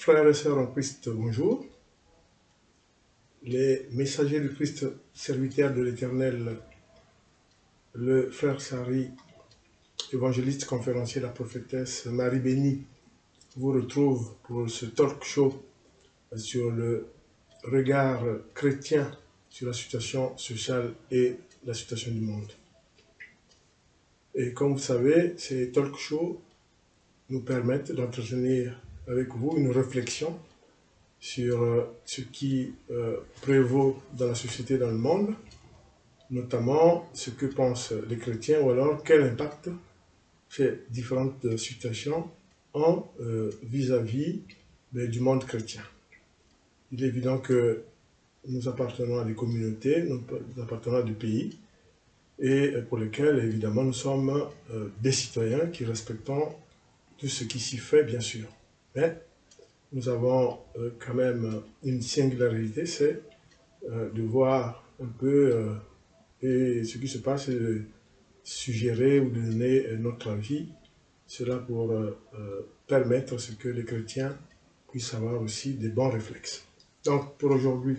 Frères et sœurs en Christ, bonjour. Les messagers du Christ, serviteurs de l'Éternel, le frère Sari, évangéliste, conférencier, la prophétesse Marie Bénie, vous retrouve pour ce talk show sur le regard chrétien sur la situation sociale et la situation du monde. Et comme vous savez, ces talk shows nous permettent d'entretenir avec vous une réflexion sur ce qui prévaut dans la société, dans le monde, notamment ce que pensent les chrétiens ou alors quel impact ces différentes situations ont vis-à-vis du monde chrétien. Il est évident que nous appartenons à des communautés, nous appartenons à des pays, et pour lesquels, évidemment, nous sommes des citoyens qui respectons tout ce qui s'y fait, bien sûr. Mais nous avons quand même une singularité, c'est de voir un peu ce qui se passe, et de suggérer ou de donner notre avis. Cela pour permettre à ce que les chrétiens puissent avoir aussi des bons réflexes. Donc pour aujourd'hui,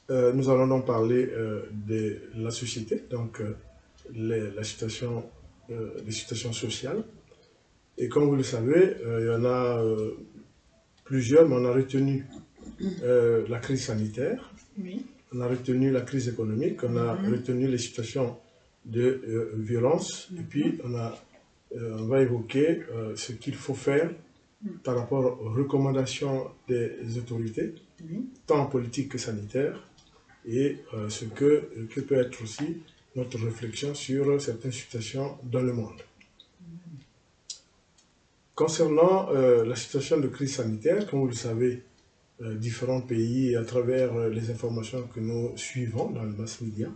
nous allons donc parler de la société, donc les situations sociales. Et comme vous le savez, il y en a plusieurs, mais on a retenu la crise sanitaire, oui. On a retenu la crise économique, on a retenu les situations de violence, et puis on va évoquer ce qu'il faut faire par rapport aux recommandations des autorités, tant politiques que sanitaires, et ce que peut être aussi notre réflexion sur certaines situations dans le monde. Concernant la situation de crise sanitaire, comme vous le savez, différents pays, à travers les informations que nous suivons dans le mass media,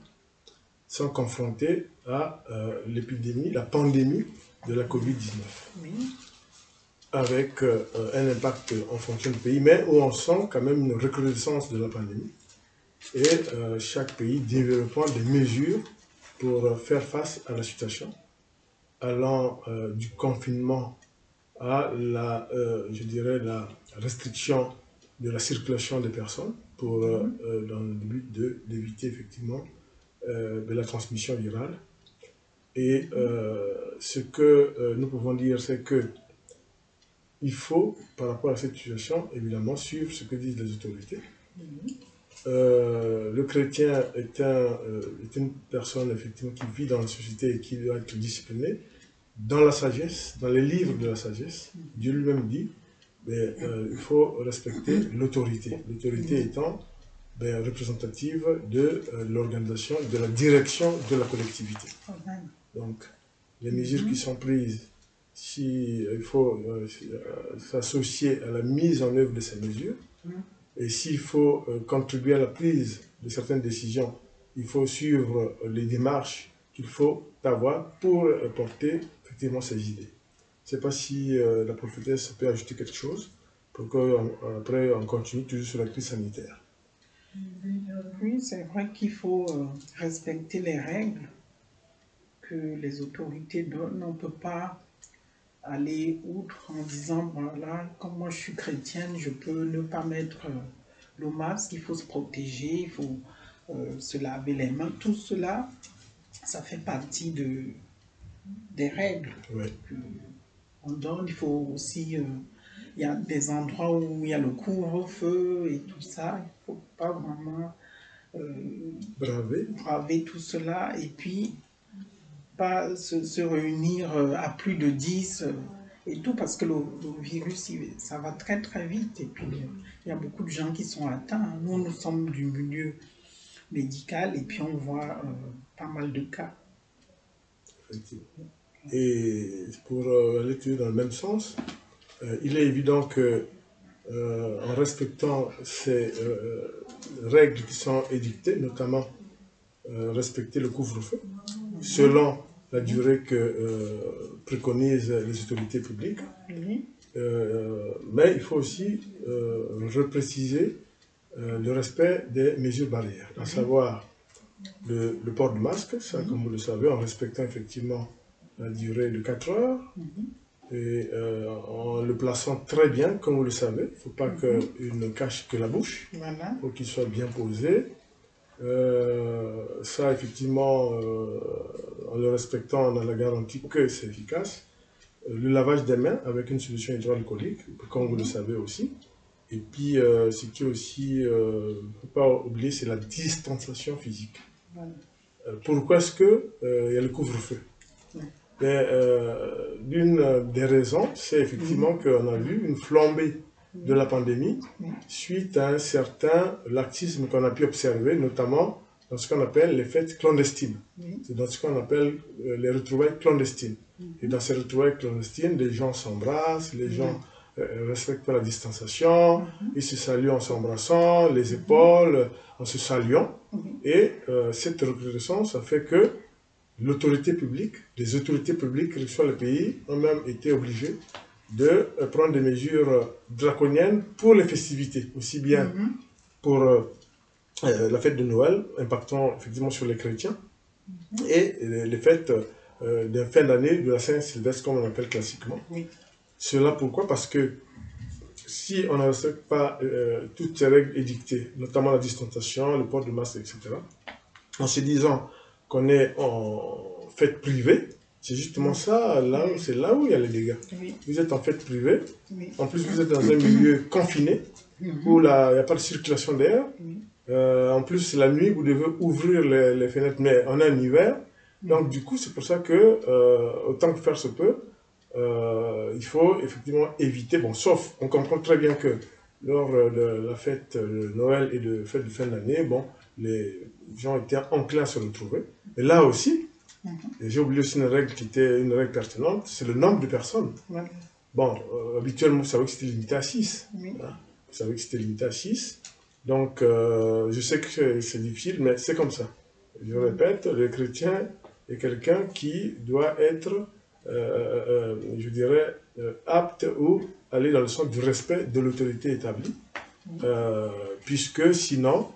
sont confrontés à l'épidémie, la pandémie de la Covid-19. Avec un impact en fonction du pays, mais où on sent quand même une recrudescence de la pandémie. Et chaque pays développant des mesures pour faire face à la situation, allant du confinement à je dirais, la restriction de la circulation des personnes pour, dans le but d'éviter effectivement de la transmission virale. Et ce que nous pouvons dire, c'est que il faut, par rapport à cette situation, évidemment, suivre ce que disent les autorités. Le chrétien est une personne, effectivement, qui vit dans la société et qui doit être discipliné. Dans la sagesse, dans les livres de la sagesse, Dieu lui-même dit, il faut respecter l'autorité. L'autorité étant représentative de l'organisation, de la direction de la collectivité. Donc, les mesures qui sont prises, il faut s'associer à la mise en œuvre de ces mesures. Et s'il faut contribuer à la prise de certaines décisions, il faut suivre les démarches qu'il faut avoir pour porter effectivement ces idées. Je ne sais pas si la prophétesse peut ajouter quelque chose pour qu'après on continue toujours sur la crise sanitaire. Oui, c'est vrai qu'il faut respecter les règles que les autorités donnent. On ne peut pas aller outre en disant, voilà, comme moi je suis chrétienne, je peux ne pas mettre le masque, il faut se protéger, il faut se laver les mains. Tout cela, ça fait partie des règles qu'on donne. Il faut aussi, il y a des endroits où il y a le couvre-feu et tout ça, il ne faut pas vraiment braver tout cela, et puis pas se réunir à plus de 10 et tout, parce que le virus, ça va très très vite, et puis il y a beaucoup de gens qui sont atteints. Nous sommes du milieu médical, et puis on voit pas mal de cas. Effectivement. Et pour aller toujours dans le même sens, il est évident que en respectant ces règles qui sont édictées, notamment respecter le couvre-feu, selon la durée que préconisent les autorités publiques. Mais il faut aussi repréciser le respect des mesures barrières, à savoir le port du masque, ça comme vous le savez, en respectant effectivement la durée de 4 heures, et en le le plaçant très bien, comme vous le savez. Il ne faut pas qu'il ne cache que la bouche. Voilà. Il faut qu'il soit bien posé. Ça, effectivement, en le respectant, on a la garantie que c'est efficace. Le lavage des mains avec une solution hydroalcoolique, comme vous le savez aussi. Et puis, ce qui est aussi, il ne faut pas oublier, c'est la distanciation physique. Voilà. Pourquoi est-ce qu'il y a le couvre-feu? L'une des raisons, c'est effectivement qu'on a vu une flambée de la pandémie suite à un certain laxisme qu'on a pu observer, notamment dans ce qu'on appelle les fêtes clandestines. C'est dans ce qu'on appelle les retrouvailles clandestines. Et dans ces retrouvailles clandestines, les gens s'embrassent, les gens respectent pas la distanciation, ils se saluent en s'embrassant, les épaules, en se saluant. Et cette recrudescence a fait que l'autorité publique, les autorités publiques, quel que soit le pays, ont même été obligées de prendre des mesures draconiennes pour les festivités, aussi bien pour la fête de Noël, impactant effectivement sur les chrétiens, et les fêtes de fin d'année de la Saint-Sylvestre, comme on appelle classiquement. Cela pourquoi? Parce que si on ne respecte pas toutes ces règles édictées, notamment la distanciation, le port de masque, etc., en se disant qu'on est en fête privée, c'est justement ça, c'est là où il y a les dégâts. Vous êtes en fête privée, en plus vous êtes dans un milieu confiné, où il n'y a pas de circulation d'air, en plus la nuit vous devez ouvrir les fenêtres, mais on est en hiver, donc du coup c'est pour ça que, autant que faire se peut, il faut effectivement éviter, bon sauf, on comprend très bien que lors de la fête de Noël et de fête de fin d'année, bon, les gens étaient enclins à se retrouver. Et là aussi, j'ai oublié aussi une règle qui était une règle pertinente, c'est le nombre de personnes. Bon, habituellement, vous savez que c'était limité à 6. Hein? Vous savez que c'était limité à 6. Donc, je sais que c'est difficile, mais c'est comme ça. Je répète, le chrétien est quelqu'un qui doit être, je dirais, apte ou aller dans le sens du respect de l'autorité établie, puisque sinon,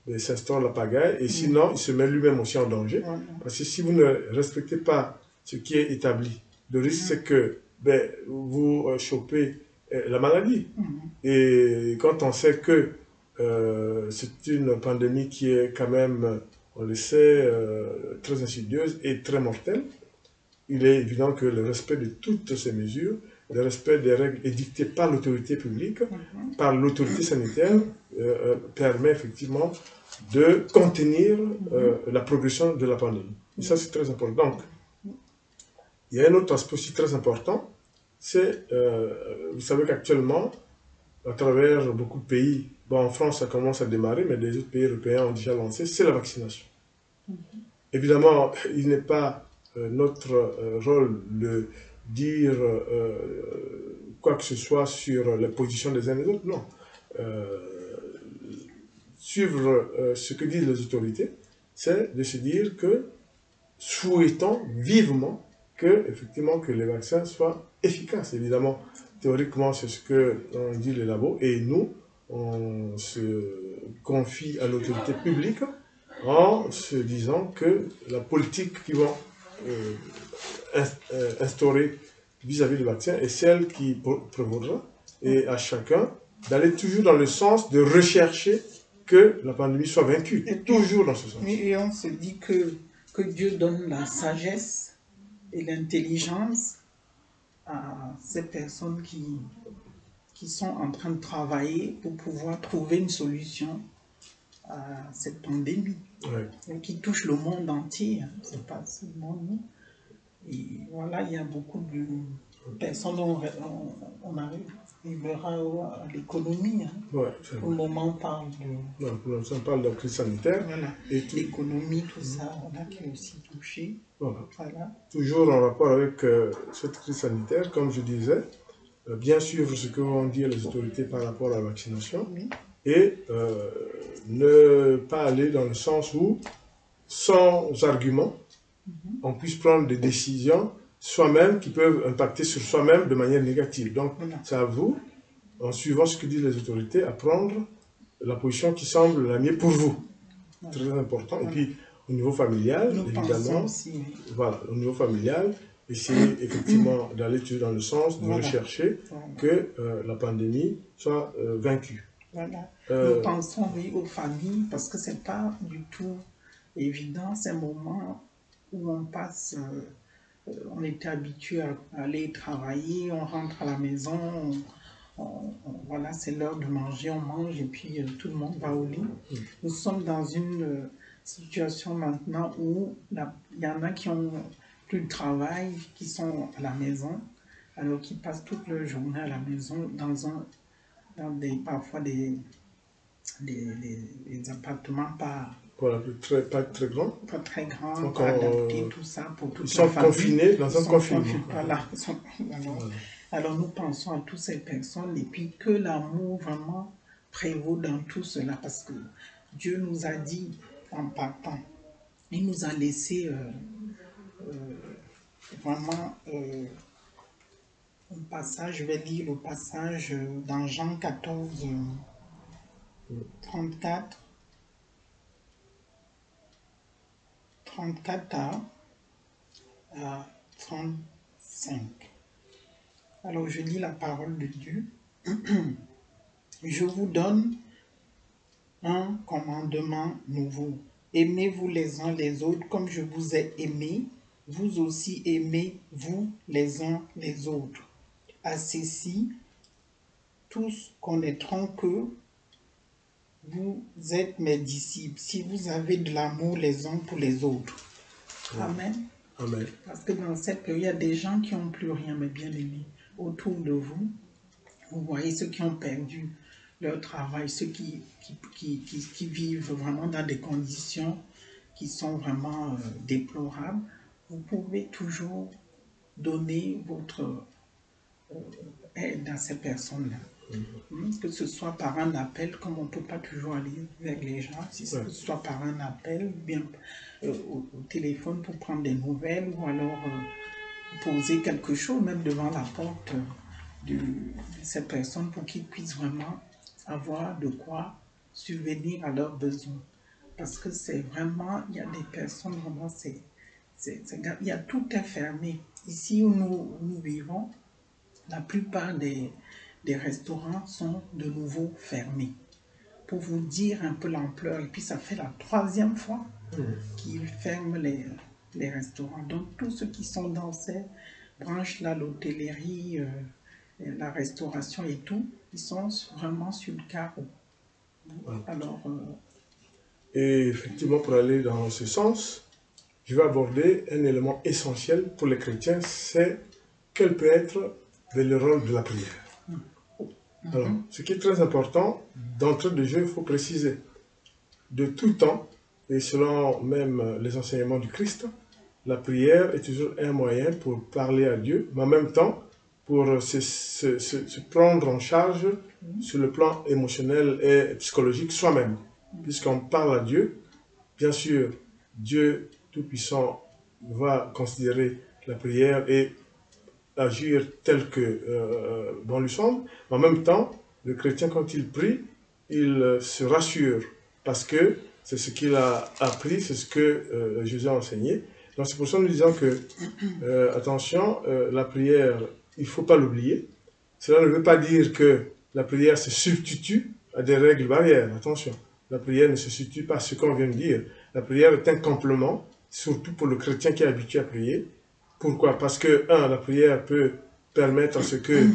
il s'instaure la pagaille, et sinon, il se met lui-même aussi en danger. Parce que si vous ne respectez pas ce qui est établi, le risque c'est que vous chopez la maladie. Et quand on sait que c'est une pandémie qui est quand même, on le sait, très insidieuse et très mortelle, il est évident que le respect de toutes ces mesures, le respect des règles édictées par l'autorité publique, par l'autorité sanitaire, permet effectivement de contenir la progression de la pandémie. Et ça, c'est très important. Donc, il y a un autre aspect aussi très important, c'est, vous savez qu'actuellement, à travers beaucoup de pays, bon, en France, ça commence à démarrer, mais des autres pays européens ont déjà lancé, c'est la vaccination. Évidemment, il n'est pas notre rôle de dire quoi que ce soit sur les positions des uns et des autres, non. Suivre ce que disent les autorités, c'est de se dire que souhaitons vivement effectivement, que les vaccins soient efficaces. Évidemment, théoriquement, c'est ce que on dit les labos, et nous, on se confie à l'autorité publique en se disant que la politique qu'ils vont instaurer vis-à-vis du vaccin est celle qui prévaudra, et à chacun d'aller toujours dans le sens de rechercher que la pandémie soit vaincue, et toujours dans ce sens. Et on se dit que Dieu donne la sagesse et l'intelligence à ces personnes qui sont en train de travailler pour pouvoir trouver une solution à cette pandémie qui touche le monde entier, hein. C'est pas seulement nous. Et voilà, il y a beaucoup de personnes dont on arrivera à l'économie. Hein. Pour le moment, on parle de... Non, pour l'instant, on parle de la crise sanitaire. Voilà, l'économie, tout ça, on a qui est aussi touché. Voilà. Voilà. Toujours en rapport avec cette crise sanitaire, comme je disais, bien suivre ce que vont dire les autorités par rapport à la vaccination, et ne pas aller dans le sens où, sans argument, on puisse prendre des décisions soi-même qui peuvent impacter sur soi-même de manière négative. Donc, c'est à vous, en suivant ce que disent les autorités, à prendre la position qui semble la mieux pour vous. Très important. Et puis, au niveau familial, évidemment, voilà, au niveau familial, essayer effectivement d'aller toujours dans le sens de Voilà. rechercher Voilà. que la pandémie soit vaincue. Voilà. Nous pensons, oui, aux familles, parce que c'est pas du tout évident, ces moments où on passe, on était habitué à aller travailler, on rentre à la maison, voilà, c'est l'heure de manger, on mange et puis tout le monde va au lit. Nous sommes dans une situation maintenant où il y en a qui ont plus de travail, qui sont à la maison, alors qu'ils passent toute leur journée à la maison parfois des appartements Voilà, pas très grand. pas très grands, Donc, pas adaptés, tout ça pour toute ils la sont famille. confinés dans un confinement. Voilà. Alors nous pensons à toutes ces personnes et puis que l'amour vraiment prévaut dans tout cela parce que Dieu nous a dit en partant, il nous a laissé vraiment un passage, je vais lire le passage dans Jean 14, 34 à 35. Alors je lis la parole de Dieu. Je vous donne un commandement nouveau. Aimez-vous les uns les autres comme je vous ai aimé. Vous aussi aimez-vous les uns les autres. À ceci, tous connaîtront que vous êtes mes disciples si vous avez de l'amour les uns pour les autres. Amen. Amen. Parce que dans cette période, il y a des gens qui n'ont plus rien, mais bien aimés, autour de vous. Vous voyez ceux qui ont perdu leur travail, ceux qui vivent vraiment dans des conditions qui sont vraiment déplorables. Vous pouvez toujours donner votre aide à ces personnes-là. Que ce soit par un appel, comme on ne peut pas toujours aller vers les gens, que ce soit par un appel, bien au téléphone pour prendre des nouvelles, ou alors poser quelque chose, même devant la porte de ces personnes pour qu'ils puissent vraiment avoir de quoi subvenir à leurs besoins. Parce que c'est vraiment, il y a des personnes, vraiment, il y a tout est fermé. Ici où nous vivons, la plupart des restaurants sont de nouveau fermés. Pour vous dire un peu l'ampleur, et puis ça fait la 3e fois qu'ils ferment les restaurants. Donc tous ceux qui sont dans ces branches-là, l'hôtellerie, la restauration et tout, ils sont vraiment sur le carreau. Alors, et effectivement, pour aller dans ce sens, je vais aborder un élément essentiel pour les chrétiens, c'est quel peut être le rôle de la prière. Alors, ce qui est très important, d'entrée de jeu, il faut préciser, de tout temps, et selon même les enseignements du Christ, la prière est toujours un moyen pour parler à Dieu, mais en même temps, pour se prendre en charge sur le plan émotionnel et psychologique soi-même. Puisqu'on parle à Dieu, bien sûr, Dieu Tout-Puissant va considérer la prière et agir tel que bon lui semble, mais en même temps, le chrétien, quand il prie, il se rassure, parce que c'est ce qu'il a appris, c'est ce que Jésus a enseigné. Donc c'est pour ça que nous disons que, attention, la prière, il ne faut pas l'oublier. Cela ne veut pas dire que la prière se substitue à des règles barrières, attention. La prière ne se substitue pas à ce qu'on vient de dire. La prière est un complément, surtout pour le chrétien qui est habitué à prier. Pourquoi? Parce que, la prière peut permettre à ce que,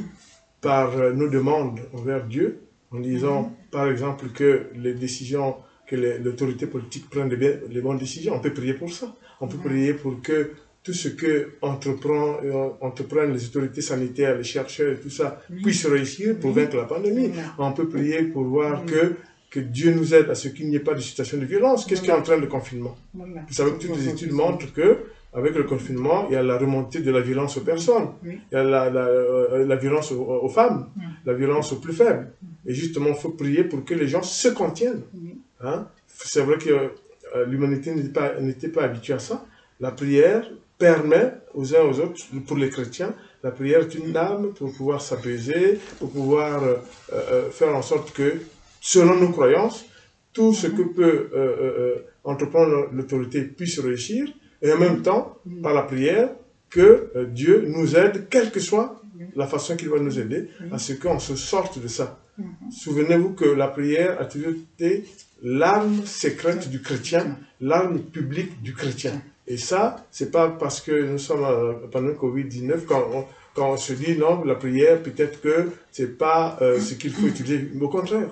par nos demandes envers Dieu, en disant, par exemple, que les décisions, que l'autorité politique prenne les bonnes décisions, on peut prier pour ça. On peut prier pour que tout ce que entreprennent les autorités sanitaires, les chercheurs et tout ça, puisse réussir pour vaincre la pandémie. On peut prier pour voir que Dieu nous aide à ce qu'il n'y ait pas de situation de violence. Qu'est-ce qui entraîne le confinement? Vous savez que toutes les études montrent que avec le confinement, il y a la remontée de la violence aux personnes, il y a la violence aux femmes, la violence aux plus faibles. Et justement, il faut prier pour que les gens se contiennent. Hein? C'est vrai que l'humanité n'était pas habituée à ça. La prière permet aux uns aux autres, pour les chrétiens, la prière est une arme pour pouvoir s'apaiser, pour pouvoir faire en sorte que, selon nos croyances, tout ce que peut entreprendre l'autorité puisse réussir, et en même temps, par la prière, que Dieu nous aide, quelle que soit la façon qu'il va nous aider, à ce qu'on se sorte de ça. Souvenez-vous que la prière a toujours été l'arme secrète du chrétien, l'arme publique du chrétien. Et ça, c'est pas parce que nous sommes pendant le Covid-19, quand on se dit non, la prière, peut-être que c'est pas ce qu'il faut utiliser. Mais au contraire,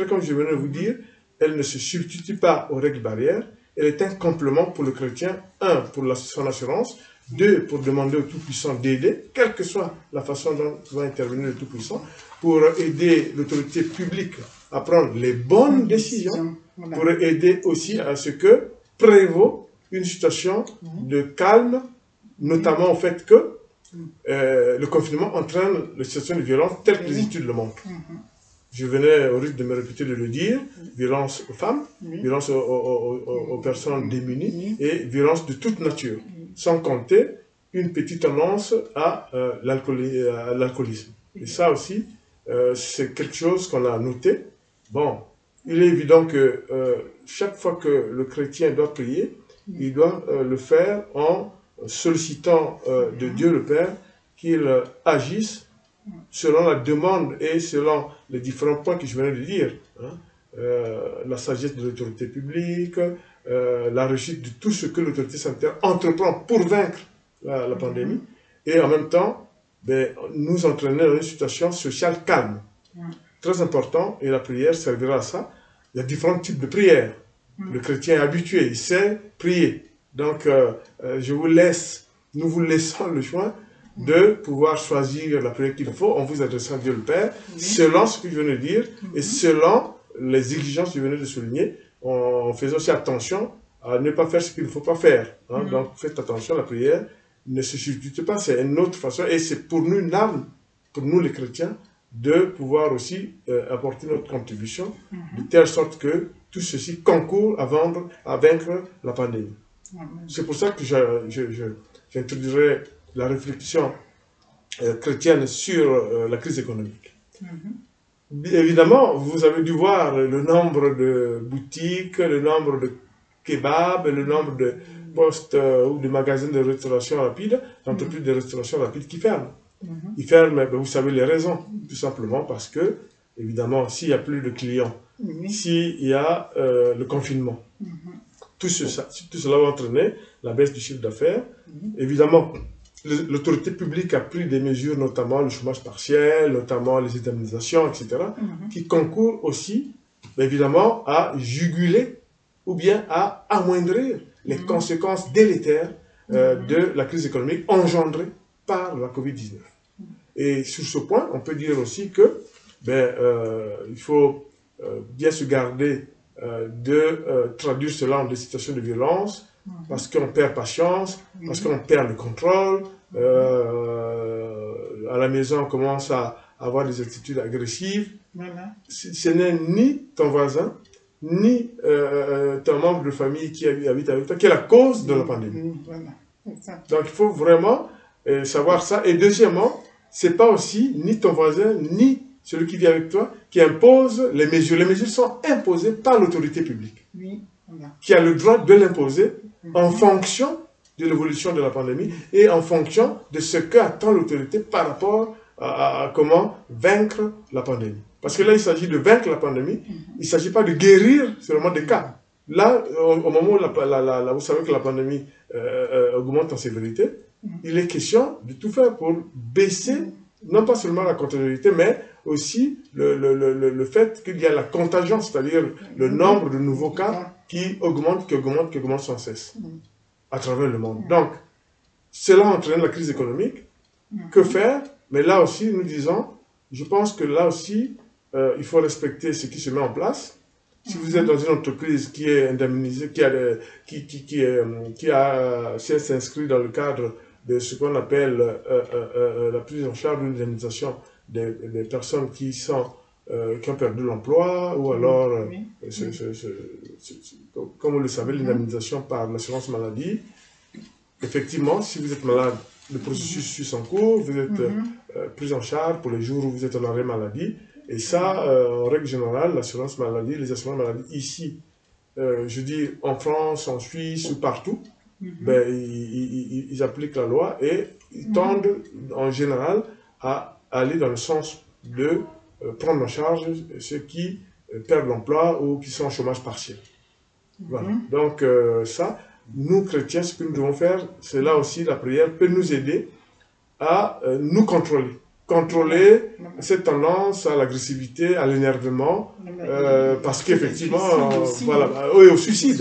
comme je venais de vous dire, elle ne se substitue pas aux règles barrières, elle est un complément pour le chrétien, un, pour son assurance, deux, pour demander au Tout-Puissant d'aider, quelle que soit la façon dont va intervenir le Tout-Puissant, pour aider l'autorité publique à prendre les bonnes décisions, pour aider aussi à ce que prévaut une situation de calme, notamment au fait que le confinement entraîne les situations de violence telles que les études le montrent. Je venais au risque de me répéter de le dire, violence aux femmes, violence aux personnes démunies et violence de toute nature, sans compter une petite tendance à l'alcoolisme. Et ça aussi, c'est quelque chose qu'on a noté. Bon, il est évident que chaque fois que le chrétien doit prier, il doit le faire en sollicitant de Dieu le Père qu'il agisse selon la demande et selon les différents points que je venais de dire. La sagesse de l'autorité publique, la réussite de tout ce que l'autorité sanitaire entreprend pour vaincre la pandémie, et en même temps, nous entraîner dans une situation sociale calme. Très important, et la prière servira à ça. Il y a différents types de prières. Le chrétien est habitué, il sait prier. Donc, nous vous laissons le choix de pouvoir choisir la prière qu'il faut en vous adressant à Dieu le Père, selon ce que je venais de dire, et selon les exigences que je venais de souligner, en faisant aussi attention à ne pas faire ce qu'il ne faut pas faire. Donc, faites attention, la prière ne se substitue pas, c'est une autre façon, et c'est pour nous une arme, pour nous les chrétiens, de pouvoir aussi apporter notre contribution, de telle sorte que tout ceci concourt à vaincre la pandémie. C'est pour ça que j'introduirai la réflexion chrétienne sur la crise économique. Évidemment, vous avez dû voir le nombre de boutiques, le nombre de kebabs, le nombre de postes ou de magasins de restauration rapide, d'entreprises de restauration rapide qui ferment. Ils ferment, vous savez les raisons, tout simplement parce que, évidemment, s'il n'y a plus de clients, s'il y a le confinement, tout cela va entraîner la baisse du chiffre d'affaires. Évidemment, l'autorité publique a pris des mesures, notamment le chômage partiel, notamment les indemnisations, etc., qui concourent aussi, évidemment, à juguler ou bien à amoindrir les conséquences délétères de la crise économique engendrée par la Covid-19. Et sur ce point, on peut dire aussi que il faut bien se garder de traduire cela en des situations de violence, parce qu'on perd patience, parce qu'on perd le contrôle. À la maison, on commence à avoir des attitudes agressives. Ce n'est ni ton voisin, ni ton membre de famille qui habite avec toi, qui est la cause de la pandémie. Donc, il faut vraiment savoir ça. Et deuxièmement, c'est pas aussi ni ton voisin, ni celui qui vit avec toi, qui impose les mesures. Les mesures sont imposées par l'autorité publique, qui a le droit de l'imposer en fonction de l'évolution de la pandémie et en fonction de ce qu'attend l'autorité par rapport à comment vaincre la pandémie. Parce que là, il s'agit de vaincre la pandémie, il ne s'agit pas de guérir seulement des cas. Là, au moment où vous savez que la pandémie augmente en sévérité, il est question de tout faire pour baisser, non pas seulement la contagiosité, mais aussi le fait qu'il y a la contagion, c'est-à-dire le nombre de nouveaux cas qui augmente sans cesse à travers le monde. Donc, cela entraîne la crise économique. Que faire? Mais là aussi, nous disons, je pense que là aussi, il faut respecter ce qui se met en place. Si vous êtes dans une entreprise qui est indemnisée, si elle s'inscrit dans le cadre de ce qu'on appelle la prise en charge d'une indemnisation des personnes qui ont perdu l'emploi, ou alors, comme vous le savez, l'indemnisation par l'assurance maladie. Effectivement, si vous êtes malade, le processus suit en cours, vous êtes pris en charge pour les jours où vous êtes en arrêt maladie. Et ça, en règle générale, l'assurance maladie, les assurances maladie ici, je dis en France, en Suisse ou partout, ben, ils appliquent la loi et ils tendent en général à aller dans le sens de prendre en charge ceux qui perdent l'emploi ou qui sont en chômage partiel. Voilà. Donc ça, nous chrétiens, ce que nous devons faire, c'est là aussi la prière peut nous aider à nous contrôler. Contrôler cette tendance à l'agressivité, à l'énervement, parce qu'effectivement, voilà, oui, au suicide.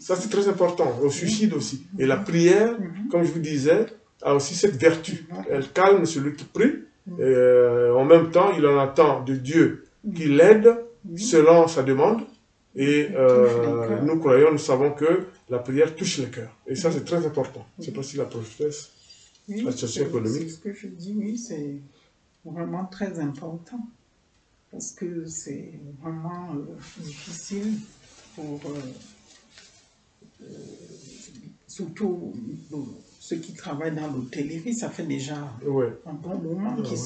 Ça, c'est très important, au suicide aussi. Et la prière, comme je vous disais, a aussi cette vertu. Elle calme celui qui prie. En même temps, il en attend de Dieu qu'il l'aide selon sa demande. Et nous croyons, nous savons que la prière touche le cœur. Et ça, c'est très important. C'est pas si la prophétesse, la situation économique. C'est ce que je dis, oui, c'est vraiment très important. Parce que c'est vraiment difficile pour surtout ceux qui travaillent dans l'hôtellerie. Ça fait déjà un bon moment qui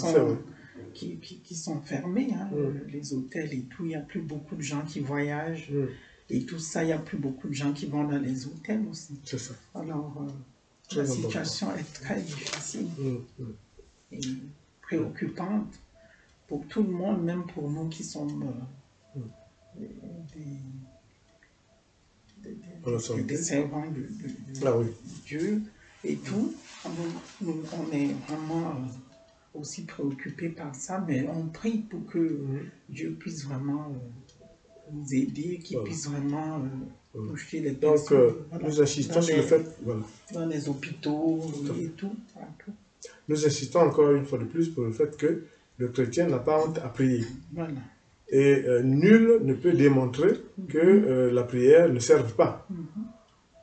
sont fermés, hein, les hôtels et tout. Il n'y a plus beaucoup de gens qui voyagent et tout ça. Il n'y a plus beaucoup de gens qui vont dans les hôtels aussi. C'est ça. Alors, la situation est très difficile et préoccupante pour tout le monde, même pour nous qui sommes des servants de Dieu et tout. On est vraiment aussi préoccupés par ça, mais on prie pour que Dieu puisse vraiment nous aider, qu'il puisse vraiment toucher les personnes. Donc, nous insistons sur le fait... Dans les hôpitaux et tout. Nous insistons encore une fois de plus pour le fait que le chrétien n'a pas honte à prier. Voilà. Et nul ne peut démontrer que la prière ne serve pas.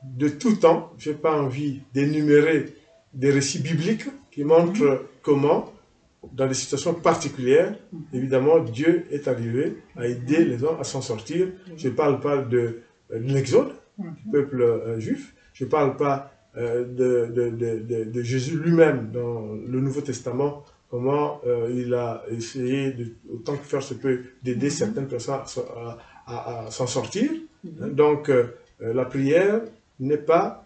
De tout temps, je n'ai pas envie d'énumérer des récits bibliques qui montrent comment, dans des situations particulières, évidemment, Dieu est arrivé à aider les hommes à s'en sortir. Je ne parle pas de l'Exode, du peuple juif. Je ne parle pas de Jésus lui-même dans le Nouveau Testament, comment il a essayé, autant que faire se peut, d'aider certaines personnes à s'en sortir. Donc, la prière n'est pas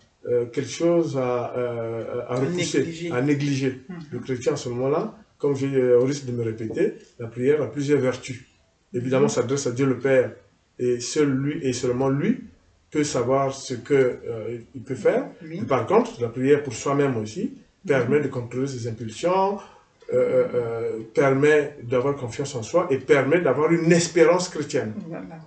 quelque chose à repousser, à négliger. Le chrétien, à ce moment-là, comme j'ai au risque de me répéter, la prière a plusieurs vertus. Évidemment, s'adresse à Dieu le Père, et seul lui, et seulement lui, peut savoir ce qu'il peut faire. Et par contre, la prière pour soi-même aussi permet de contrôler ses impulsions, permet d'avoir confiance en soi et permet d'avoir une espérance chrétienne.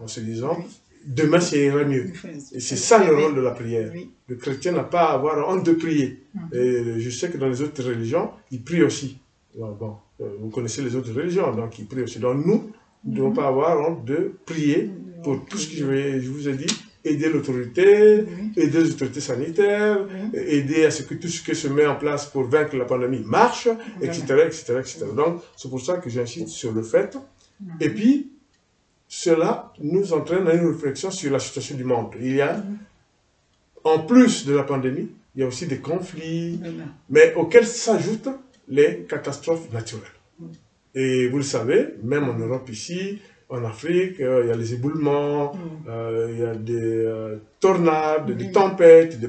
En se disant, demain ça ira mieux. Et c'est ça le rôle de la prière. Le chrétien n'a pas à avoir honte de prier. Et je sais que dans les autres religions, ils prient aussi. Bon, vous connaissez les autres religions, donc ils prient aussi. Donc nous ne devons pas avoir honte de prier pour tout ce que je vous ai dit. Aider l'autorité, aider les autorités sanitaires, aider à ce que tout ce qui se met en place pour vaincre la pandémie marche, etc., etc., etc. Donc, c'est pour ça que j'insiste sur le fait. Et puis, cela nous entraîne à une réflexion sur la situation du monde. Il y a, en plus de la pandémie, il y a aussi des conflits, mais auxquels s'ajoutent les catastrophes naturelles. Et vous le savez, même en Europe ici, en Afrique, il y a les éboulements, il y a des tornades, des tempêtes, des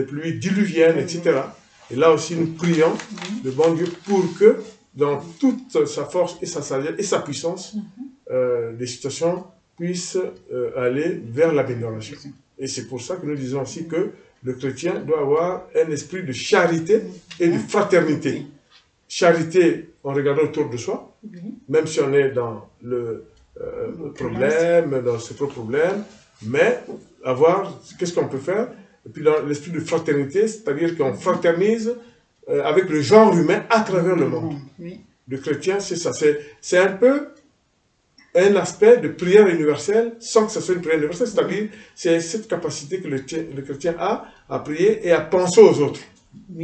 pluies diluviennes, etc. Et là aussi, nous prions le bon Dieu pour que, dans toute sa force et sa sagesse et sa puissance, les situations puissent aller vers l'amélioration. Et c'est pour ça que nous disons aussi que le chrétien doit avoir un esprit de charité et de fraternité. Charité en regardant autour de soi, même si on est dans le problème, dans ce problème, mais avoir, qu'est-ce qu'on peut faire? Et puis dans l'esprit de fraternité, c'est-à-dire qu'on fraternise avec le genre humain à travers le monde. Le chrétien, c'est ça. C'est un peu un aspect de prière universelle sans que ce soit une prière universelle, c'est-à-dire c'est cette capacité que le chrétien a à prier et à penser aux autres.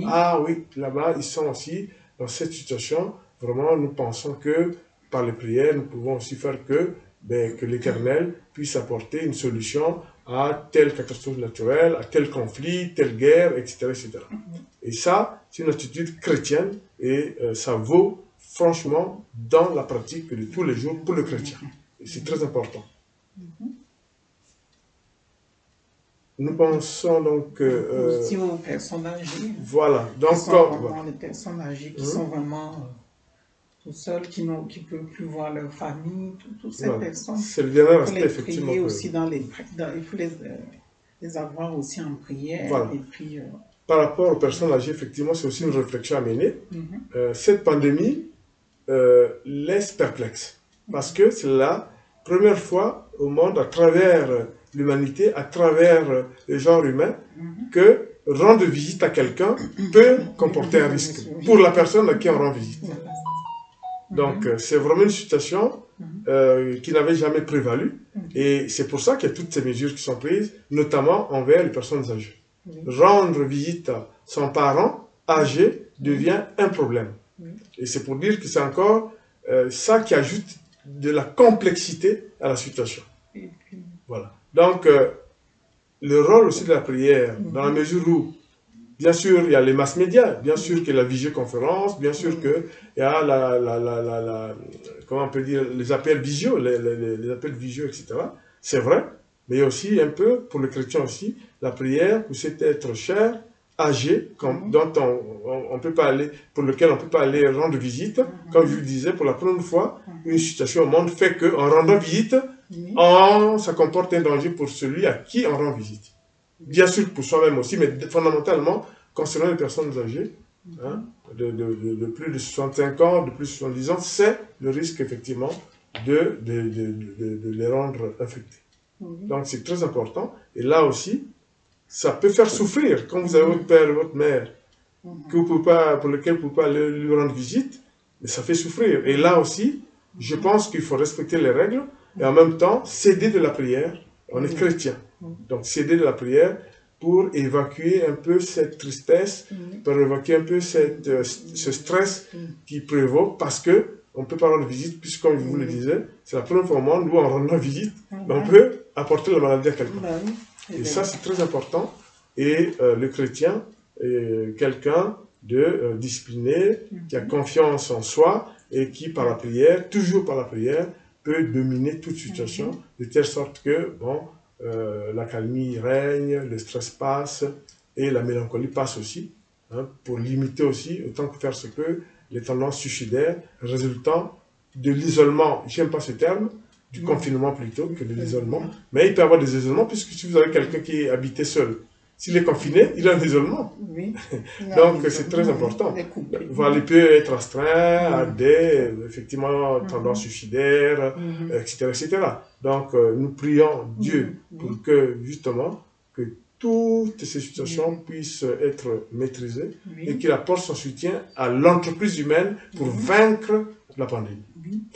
Ah oui, là-bas, ils sont aussi dans cette situation. Vraiment, nous pensons que par les prières, nous pouvons aussi faire que l'Éternel puisse apporter une solution à telle catastrophe naturelle, à tel conflit, telle guerre, etc. etc. Et ça, c'est une attitude chrétienne et ça vaut franchement dans la pratique de tous les jours pour le chrétien. C'est très important. nous pensons donc... aussi aux personnes âgées. Voilà. Donc, qui sont vraiment les personnes âgées qui sont vraiment tout seules, qui ne peuvent plus voir leur famille, toutes ces personnes. C'est le dernier il faut aspect, les effectivement. Prier aussi il faut les avoir aussi en prière. Voilà. Et puis, par rapport aux personnes âgées, effectivement, c'est aussi une réflexion à mener. Cette pandémie laisse perplexe. Parce que c'est la première fois au monde, à travers l'humanité, à travers le genre humain, que rendre visite à quelqu'un peut comporter un risque pour la personne à qui on rend visite. Donc, c'est vraiment une situation qui n'avait jamais prévalu. Et c'est pour ça qu'il y a toutes ces mesures qui sont prises, notamment envers les personnes âgées. Rendre visite à son parent âgé devient un problème. Et c'est pour dire que c'est encore ça qui ajoute de la complexité à la situation. Voilà. Donc, le rôle aussi de la prière, dans la mesure où, bien sûr, il y a les mass médias, bien sûr qu'il y a la visioconférence, bien sûr qu'il y a comment on peut dire, les appels visio, les appels visio, etc. C'est vrai, mais il y a aussi un peu, pour le chrétien aussi, la prière pour cet être cher, âgé, dont on peut pas aller, pour lequel on ne peut pas aller rendre visite. Comme je vous disais, pour la première fois, une situation au monde fait qu'en rendant visite, ça comporte un danger pour celui à qui on rend visite. Bien sûr pour soi-même aussi, mais fondamentalement, concernant les personnes âgées, de plus de 65 ans, de plus de 70 ans, c'est le risque effectivement de les rendre infectés. Donc c'est très important. Et là aussi, ça peut faire souffrir. Quand vous avez votre père et votre mère pour lequel vous ne pouvez pas lui rendre visite, mais ça fait souffrir. Et là aussi, je pense qu'il faut respecter les règles et en même temps céder de la prière. On est chrétien. Donc céder de la prière pour évacuer un peu cette tristesse, pour évacuer un peu ce stress qui prévaut parce que on ne peut pas rendre visite, puisque comme je vous le disais, c'est la première fois au monde où en rendant visite, on peut apporter la maladie à quelqu'un. Et ça, c'est très important. Et le chrétien est quelqu'un de discipliné, qui a confiance en soi et qui, par la prière, toujours par la prière, peut dominer toute situation, de telle sorte que, bon, l'accalmie règne, le stress passe et la mélancolie passe aussi, pour limiter aussi, autant que faire se peut, les tendances suicidaires résultant de l'isolement, j'aime pas ce terme, du confinement plutôt que de l'isolement, mais il peut y avoir des isolements, puisque si vous avez quelqu'un qui est habité seul, s'il est confiné, il est en isolement. Donc c'est très important. Voilà, il peut être astreint à des, effectivement, tendances suicidaires, etc., etc. Donc nous prions Dieu pour que, justement, que toutes ces situations puissent être maîtrisées et qu'il apporte son soutien à l'entreprise humaine pour vaincre la pandémie.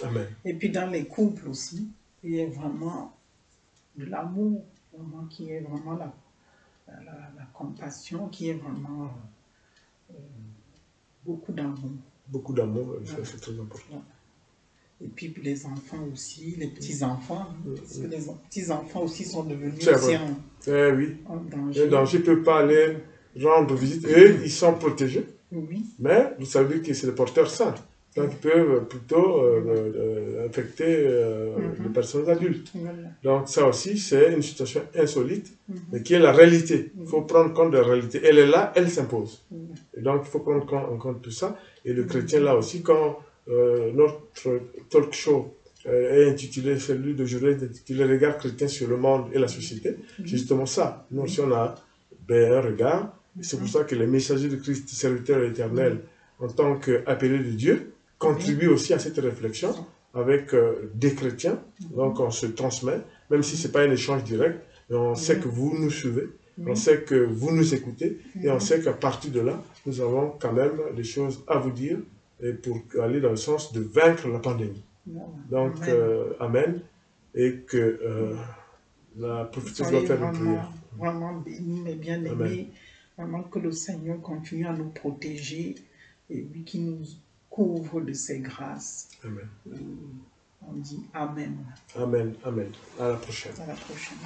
Amen. Et puis dans les couples aussi, il y a vraiment de l'amour, qui est vraiment la compassion, qui est vraiment beaucoup d'amour. Beaucoup d'amour, c'est très important. Et puis les enfants aussi, les petits-enfants, les petits-enfants aussi sont devenus aussi un danger. Un danger ne peut pas aller rendre visite. Eux, ils sont protégés, mais vous savez que c'est les porteurs sains. Donc, ils peuvent plutôt infecter les personnes adultes. Donc, ça aussi, c'est une situation insolite, mais qui est la réalité. Il faut prendre compte de la réalité. Elle est là, elle s'impose. Et donc, il faut prendre en compte tout ça. Et le chrétien, là aussi, quand notre talk show est intitulé, celui d'aujourd'hui est intitulé Regard chrétien sur le monde et la société, c'est justement ça. Nous aussi, on a un regard. C'est pour ça que les messagers de Christ, serviteurs éternels, en tant qu'appelés de Dieu, contribuent aussi à cette réflexion avec des chrétiens. Donc on se transmet, même si ce n'est pas un échange direct, mais on sait que vous nous suivez, on sait que vous nous écoutez, et on sait qu'à partir de là, nous avons quand même des choses à vous dire et pour aller dans le sens de vaincre la pandémie. Donc, amen. Et que la prophétesse va faire une prière. Vraiment bénis, mes bien-aimés. Vraiment que le Seigneur continue à nous protéger et lui qui nous couvre de ses grâces. Amen. Et on dit Amen. Amen, amen. À la prochaine. À la prochaine.